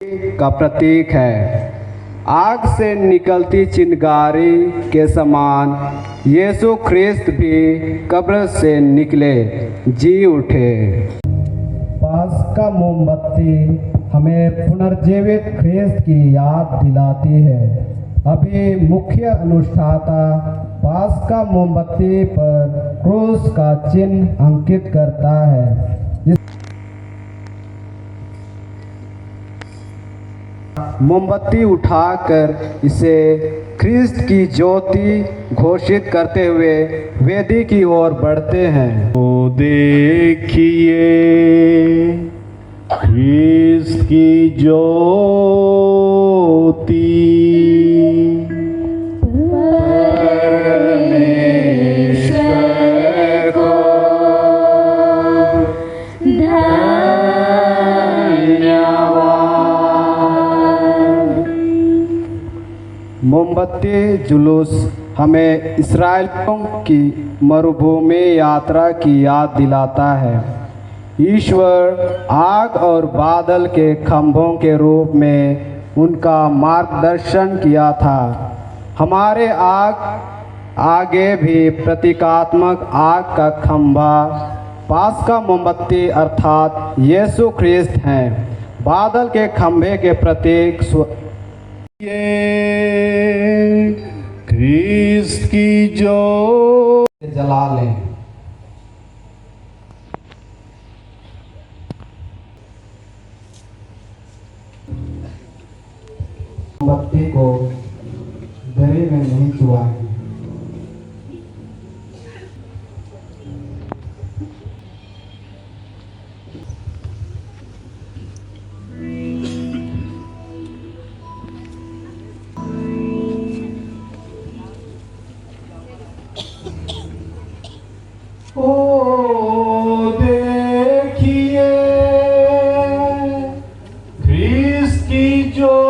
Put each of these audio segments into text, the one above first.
का प्रतीक है। आग से निकलती चिंगारी के समान यीशु ख्रिस्त भी कब्र से निकले, जी उठे। पास्का मोमबत्ती हमें पुनर्जीवित ख्रिस्त की याद दिलाती है। अभी मुख्य अनुष्ठाता पास्का मोमबत्ती पर क्रूस का चिन्ह अंकित करता है। मोमबत्ती उठाकर इसे ख्रिस्त की ज्योति घोषित करते हुए वेदी की ओर बढ़ते हैं। तो देखिए ख्रिस्त की ज्योति, परमेश्वर को मोमबत्ती जुलूस हमें इस्राएलियों की मरुभूमि यात्रा की याद दिलाता है। ईश्वर आग और बादल के खंभों के रूप में उनका मार्गदर्शन किया था। हमारे आगे भी प्रतीकात्मक आग का खंभा पास्का मोमबत्ती अर्थात यीशु ख्रिस्त हैं। बादल के खंभे के प्रतीक ये ख्रिस्त की ज्योति जला लें। मोमबत्ती को दरी में नहीं छुआएं। ओ देखिए ख्रिस्त की ज्योति,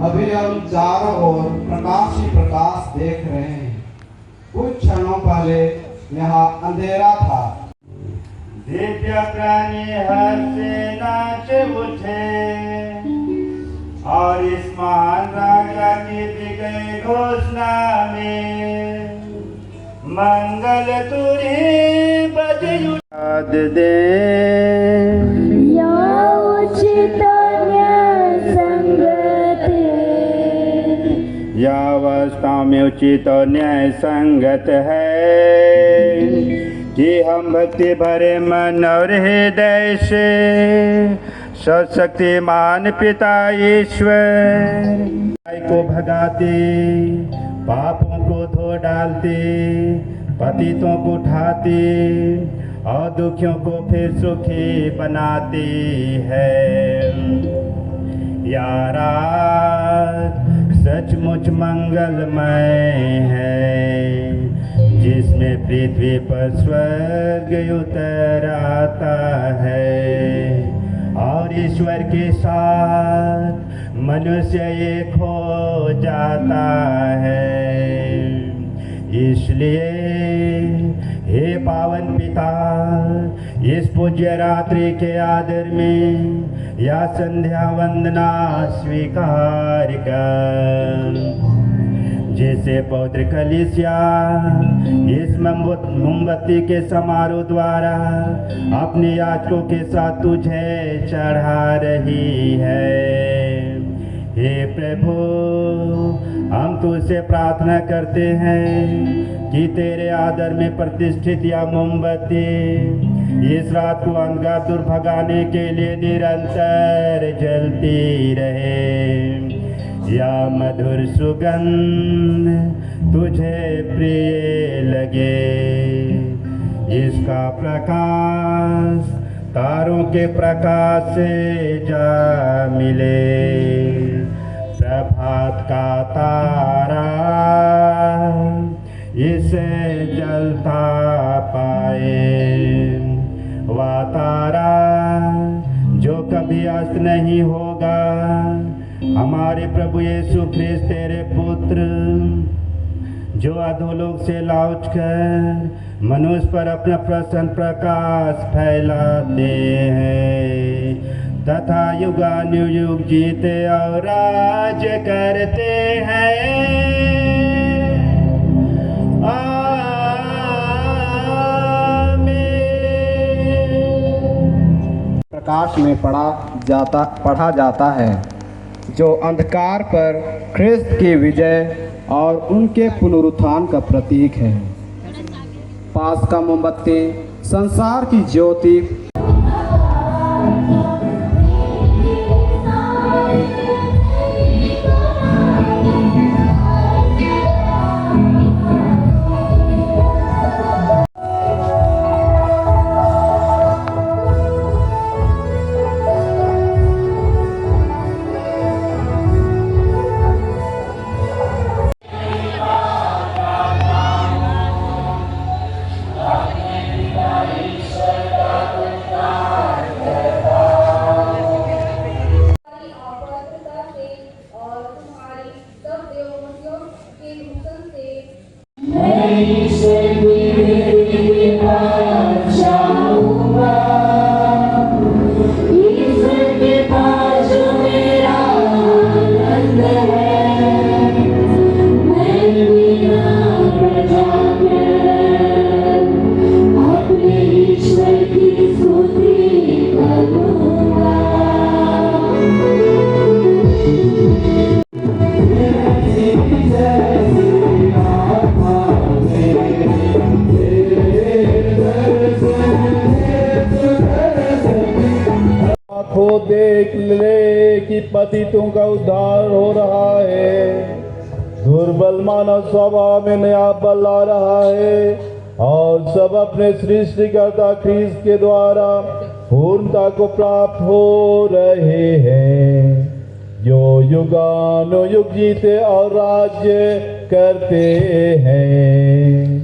अभी हम चारों ओर प्रकाश ही प्रकाश देख रहे हैं। कुछ क्षणों पहले यहाँ अंधेरा था। दिव्य प्राणी हर से नाच उठे और इस महान राजा की दी गई घोषणा में मंगल तुरी बजे याद दे यावस्था में उचित और न्याय संगत है कि हम भक्ति भरे मन और हृदय से सशक्तिमान पिता ईश्वर को भगाते, पापों को धो डालते, पतितों को उठाते और दुखियों को फिर सुखी बनाते हैं। यारा सचमुच मंगलमय है, जिसमें पृथ्वी पर स्वर्ग उतर आता है और ईश्वर के साथ मनुष्य एक हो जाता है। इसलिए हे पावन पिता, इस पूज्य रात्रि के आदर में या संध्या वंदना स्वीकार कर, जिसे पवित्र कलीसिया इस मोमबत्ती के समारोह द्वारा अपने याचकों के साथ तुझे चढ़ा रही है। हे प्रभु, हम तुझसे प्रार्थना करते हैं कि तेरे आदर में प्रतिष्ठित या मोमबत्ती इस रात को अंधकार दूर भगाने के लिए निरंतर जलती रहे। या मधुर सुगंध तुझे प्रिय लगे, इसका प्रकाश तारों के प्रकाश से जा मिले। प्रभात का तारा इसे जलता पाए, वा तारा अस्त नहीं होगा। हमारे प्रभु यीशु ख्रिस्त तेरे पुत्र जो अधोलोक से लौट कर मनुष्य पर अपना प्रसन्न प्रकाश फैलाते हैं तथा युगानुयुग जीते और राज करते हैं। प्रकाश में पढ़ा जाता है जो अंधकार पर ख्रिस्त की विजय और उनके पुनरुत्थान का प्रतीक है। पास का मोमबत्ती संसार की ज्योति देख ले कि पतितों का उद्धार हो रहा है। दुर्बल मानव स्वभाव में नया बल ला रहा है और सब अपने सृष्टिकर्ता ख्रीस्त के द्वारा पूर्णता को प्राप्त हो रहे हैं जो युगानुयुग जीते और राज्य करते हैं।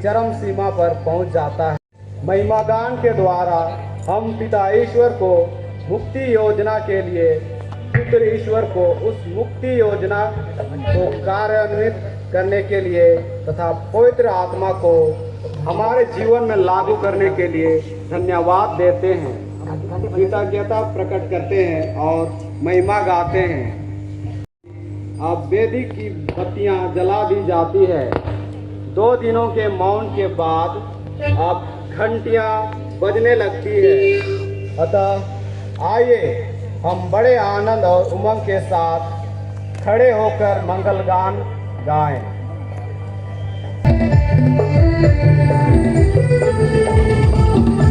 चरम सीमा पर पहुंच जाता है। महिमा गान के द्वारा हम पिता ईश्वर को मुक्ति योजना के लिए, पुत्र ईश्वर को उस मुक्ति योजना को कार्यान्वित करने के लिए तथा पवित्र आत्मा को हमारे जीवन में लागू करने के लिए धन्यवाद देते हैं, कृतज्ञता प्रकट करते हैं और महिमा गाते हैं। अब वेदी की बत्तियां जला दी जाती है। 2 दिनों के मौन के बाद अब घंटियां बजने लगती है। अतः आइए हम बड़े आनंद और उमंग के साथ खड़े होकर मंगल गान गाएं। Thank you.